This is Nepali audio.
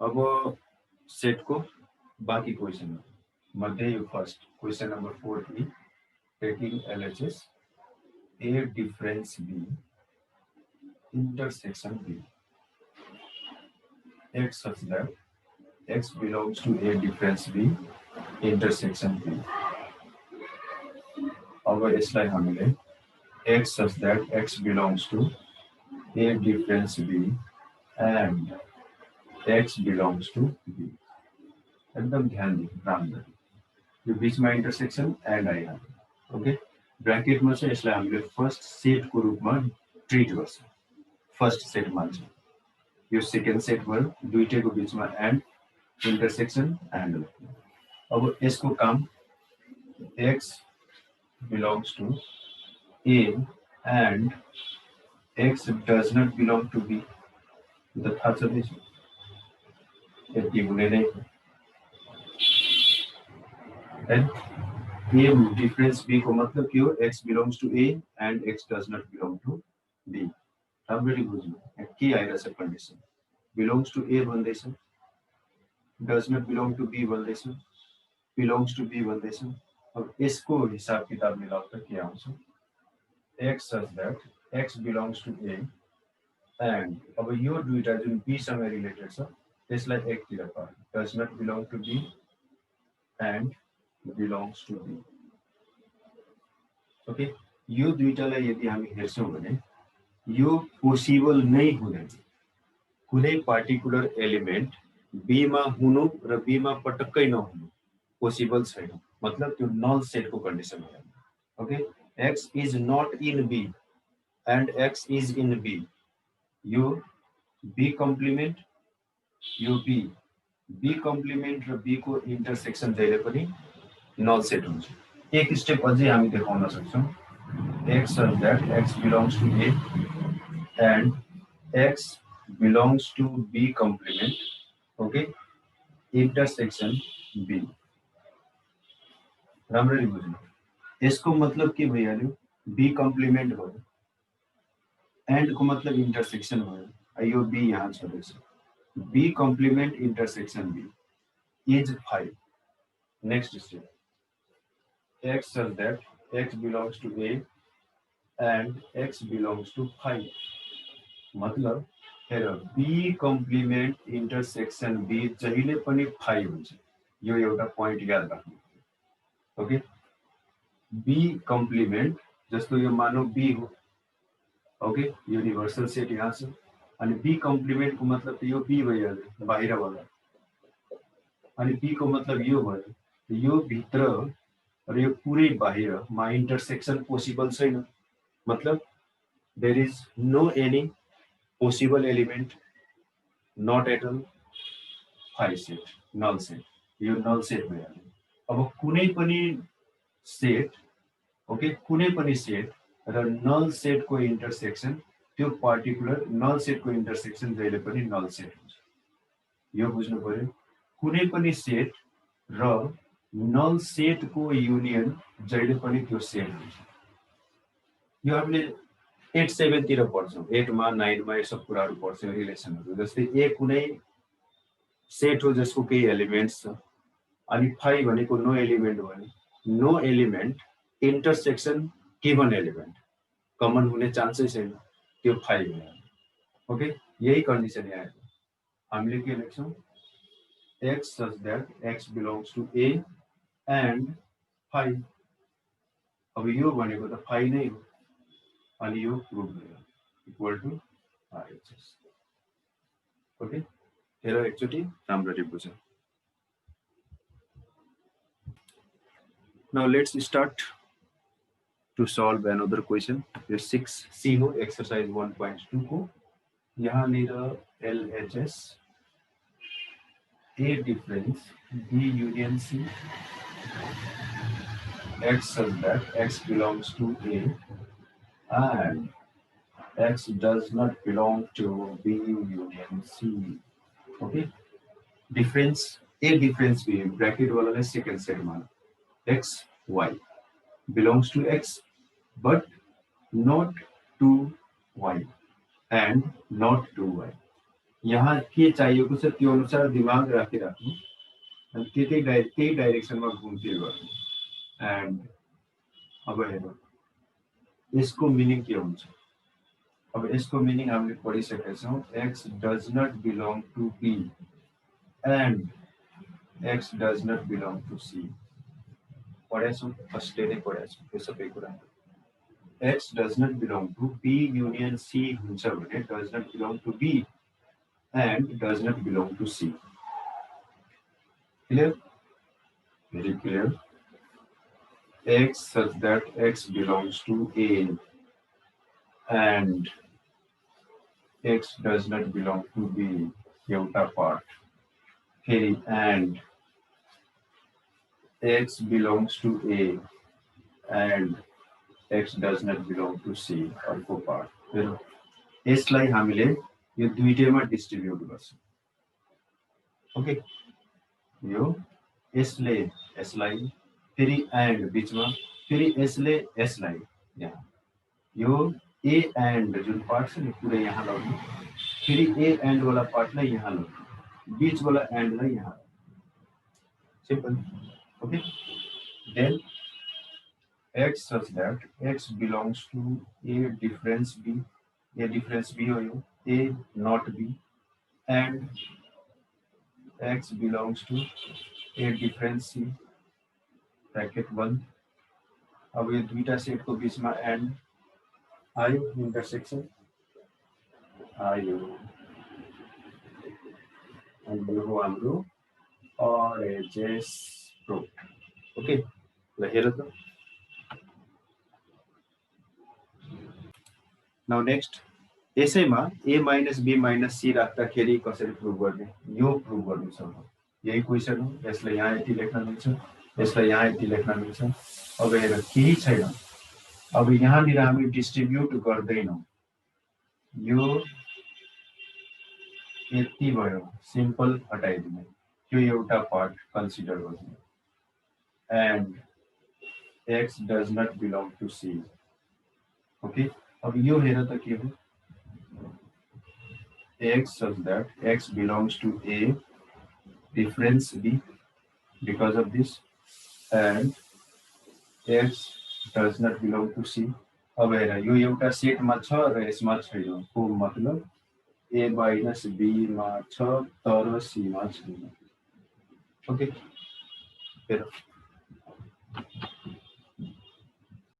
अब सेट को बाकी क्वेश्चन मध्ये यो फर्स्ट क्वेश्चन नंबर 4 थी taking LHS A difference B intersection B X such that X belongs to A difference B intersection B. अब यसलाई हामीले X such that X belongs to A difference B and X belongs to B. एकदम ध्यान दिनु राम्ररी यो बीचमा इंटरसेक्शन एंड आइहाल्यो ओके ब्रैकेटमा चाहिँ यसलाई हामीले फर्स्ट सेटको रूपमा ट्रिट गर्छ फर्स्ट सेट मान्छ यो सेकेन्ड सेट भयो दुईटैको बीचमा एंड इंटरसेक्शन एंड अब यसको काम x belongs to A and x does not belong to B the थाहा छँदैछ यति हुने नै A difference B को मतलब के हो x belongs to A and x does not belong to B राम्ररी बुझ्नु के आइरहेछ कन्डिसन belongs to A भन्दैछ does not belong to B भन्दैछ belongs to B भन्दैछ अब यसको हिसाब किताब मिलाउँदा के आउँछ x such that x belongs to A and अब यो दुईटा जुन B सँग रिलेटेड छ त्यसलाई एकतिर पार्नु does not belong to B and belongs to B okay यो दुईटालाई यदि हामी हेर्छौं भने यो पोसिबल नै हुँदैन कुनै पार्टिकुलर एलिमेन्ट B मा हुनु र B मा पटक्कै नहुनु पोसिबल छैन मतलब त्यो नल सेटको कन्डिसन हो okay x is not in B and x is in B यो B कम्प्लिमेन्ट यो B कम्प्लिमेन्ट र B को इंटरसेक्शन जहिले पनि नल सेट हुन्छ एक स्टेप अझै हामी देखाउन सक्छौं x such that x belongs to A and x belongs to B complement okay intersection B राम्ररी बुझ्नु यसको मतलब के भइहाल्यो B कम्प्लिमेन्ट भयो एन्ड को मतलब इंटरसेक्शन भयो यो B यहाँ छँदैछ B complement intersection B is 5 next step x such that x belongs to A and x belongs to 5 मतलब हेर B कम्प्लिमेन्ट इंटरसेक्शन B जहिले पनि 5 हुन्छ यो एउटा पॉइंट याद राख्नु ओके B कम्प्लिमेन्ट जस्तो यो मानौ B हो ओके यूनिवर्सल सेट यहाँ छ अनि B कम्प्लिमेन्ट को मतलब यो B भइहाल्यो बाहिर वाला अनि B को मतलब यो भयो यो भित्र र यो पुरै बाहिर मा इंटरसेक्शन पोसिबल छैन मतलब there is no any possible element not at all 5 set null set यो null set भइहाल्यो अब कुनै पनि सेट ओके कुनै पनि सेट र null set को इंटरसेक्शन त्यो पार्टिकुलर null set को इंटरसेक्शन जहिले पनि null set हुन्छ यो बुझ्नु पर्यो कुनै पनि सेट र null set को युनियन जहिले पनि त्यो सेट हुन्छ यो हामीले 8 7 तिर पढ्छौं 8 मा 9 मा यो सब कुराहरु पढ्छौं रिलेसनहरु जस्तै ए कुनै सेट हो जसको केही एलिमेन्ट्स छ अनि 5 भनेको नो एलिमेन्ट हो भने no element intersection given element common हुने चान्सै छैन त्यो 5 हो ओके यही कन्डिसन यहाँ हामीले के लेख्छौं x such that x belongs to A and 5 अब यो भनेको त 5 नै हो अनि यो प्रुभ भयो इक्वल टु RHS ओके हेर एकचोटी राम्ररी बुझौं now let's start to solve another question यो 6C हो एक्सरसाइज 1.2 को यहाँ निर LHS A difference B union C x such that x belongs to A and x does not belong to B union C okay difference A difference B bracket वाला second set मान x y belongs to x but not to y and not to y यहाँ के चाहिएको छ त्यो अनुसार दिमाग राखिराख्नु अनि त्यही डाइरेक्सनमा घुमफिर गर्नु। एन्ड अब हेर्नु यसको मिनिङ के हुन्छ। अब यसको मिनिङ हामीले पढिसकेका छौँ, x does not belong to B and x does not belong to C. पढेका छौँ, फर्स्ट डे नै पढेका छौँ त्यो सबै कुरा। X does not belong to B union C हुन्छ भने does not belong to B and does not belong to C. Clear? Very clear. X such that X belongs to A and X does not belong to B, एउटा part। फेरि and X belongs to A and X does not belong to C, अर्को part। यसलाई हामीले यो दुईटैमा डिस्ट्रिब्युट गर्छौँ। ओके, यो यसले यसलाई फेरि एन्ड बिचमा फेरि यसले यसलाई यहाँ यो ए एन्ड जुन पार्ट छ नि पुरै यहाँ लग्नु, फेरि ए एन्ड वाला पार्टलाई यहाँ लग्नु, बीच वाला एन्डलाई यहाँ। Simple. Okay, then X such that X belongs to A difference B, A difference B हो यो, A not B, and X belongs to A difference C, bracket 1। अब यो दुईटा सेटको बीचमा एन्ड आयो, इंटरसेक्शन आयो, एन्ड यो हो हाम्रो RHS प्रूफ। ओके, ल हेर त। नाउ नेक्स्ट यसैमा a minus b minus c राख्दाखेरि कसरी प्रुभ गर्ने, यो प्रुभ गर्नु छ। यही क्वेसन हो, यसलाई यहाँ यति लेख्न मिल्छ, यसलाई यहाँ यति लेख्न मिल्छ। अब हेर केही छैन, अब यहाँनिर हामी डिस्ट्रिब्युट गर्दैनौँ, यो यति भयो, सिम्पल हटाइदिने, त्यो एउटा पार्ट कन्सिडर गर्नु। And x does not belong to C. Okay, अब यो हेर त के हो, x such that x belongs to A, difference B because of this, and x does not belong to C। अब हेर यो एउटा सेटमा छ र यसमा छैन, को मतलब A माइनस B मा छ तर C मा छैन। ओके, हेर